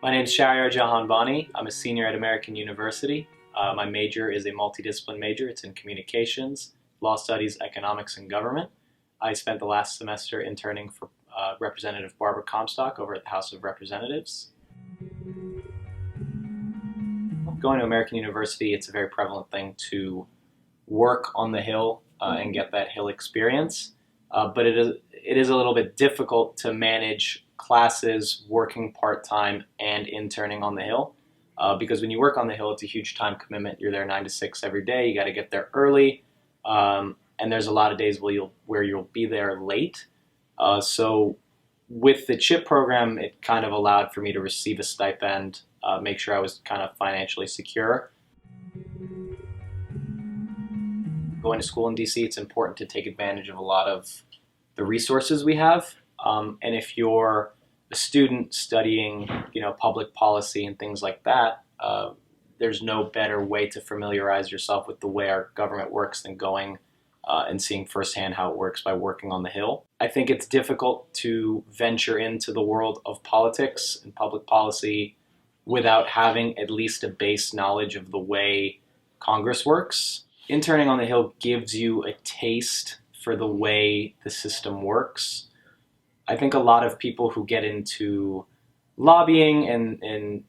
My name is Shahriar Jahanbani. I'm a senior at American University. My major is a multidiscipline major. It's in communications, law studies, economics, and government. I spent the last semester interning for Representative Barbara Comstock over at the House of Representatives. Going to American University, it's a very prevalent thing to work on the Hill and get that Hill experience. But it is a little bit difficult to manage classes, working part-time, and interning on the Hill. Because when you work on the Hill, it's a huge time commitment. You're there 9 to 6 every day. You got to get there early. And there's a lot of days where you'll be there late. So with the CHIP program, it kind of allowed for me to receive a stipend, make sure I was kind of financially secure. Going to school in DC, it's important to take advantage of a lot of the resources we have. And if you're a student studying, public policy and things like that, there's no better way to familiarize yourself with the way our government works than going and seeing firsthand how it works by working on the Hill. I think it's difficult to venture into the world of politics and public policy without having at least a base knowledge of the way Congress works. Interning on the Hill gives you a taste for the way the system works. I think a lot of people who get into lobbying and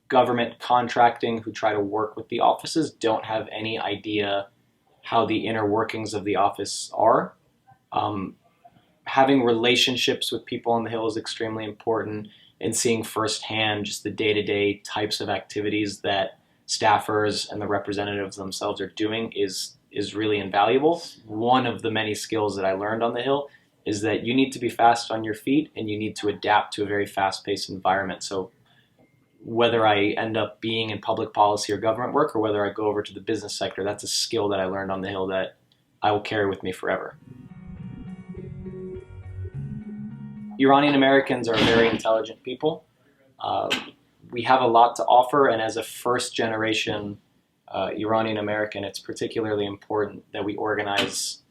government contracting who try to work with the offices don't have any idea how the inner workings of the office are. Having relationships with people on the Hill is extremely important, and seeing firsthand just the day-to-day types of activities that staffers and the representatives themselves are doing is really invaluable. One of the many skills that I learned on the Hill is that you need to be fast on your feet and you need to adapt to a very fast-paced environment. So whether I end up being in public policy or government work, or whether I go over to the business sector, that's a skill that I learned on the Hill that I will carry with me forever. Iranian Americans are very intelligent people. We have a lot to offer, and as a first-generation Iranian American, it's particularly important that we organize,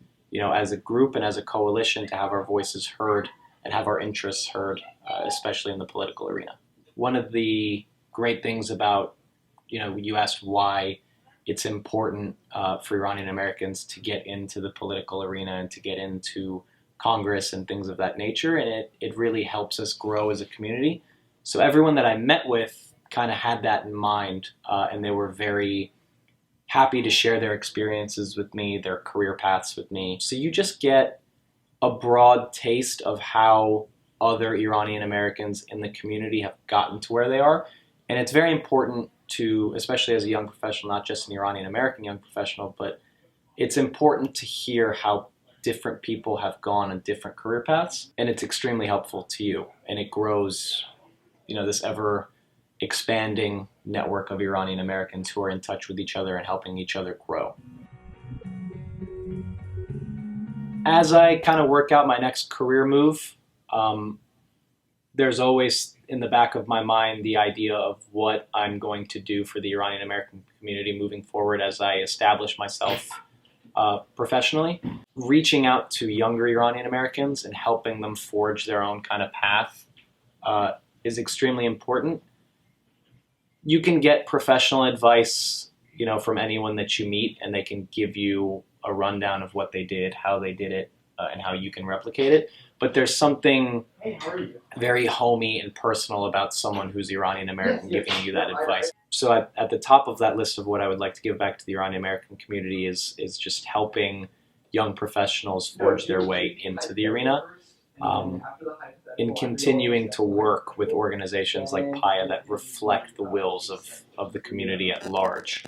as a group and as a coalition to have our voices heard and have our interests heard, especially in the political arena. One of the great things about, you asked why it's important for Iranian Americans to get into the political arena and to get into Congress and things of that nature, and it really helps us grow as a community. So everyone that I met with kind of had that in mind, and they were very happy to share their experiences with me, their career paths with me. So you just get a broad taste of how other Iranian Americans in the community have gotten to where they are. And it's very important to, especially as a young professional, not just an Iranian American young professional, but it's important to hear how different people have gone on different career paths. And it's extremely helpful to you. And it grows, this ever expanding network of Iranian Americans who are in touch with each other and helping each other grow. As I kind of work out my next career move, there's always in the back of my mind the idea of what I'm going to do for the Iranian American community moving forward as I establish myself professionally. Reaching out to younger Iranian Americans and helping them forge their own kind of path is extremely important. You can get professional advice, from anyone that you meet, and they can give you a rundown of what they did, how they did it, and how you can replicate it. But there's something very homey and personal about someone who's Iranian American giving you that advice. So at the top of that list of what I would like to give back to the Iranian American community is just helping young professionals forge their way into the arena, in continuing to work with organizations like PAAIA that reflect the wills of the community at large.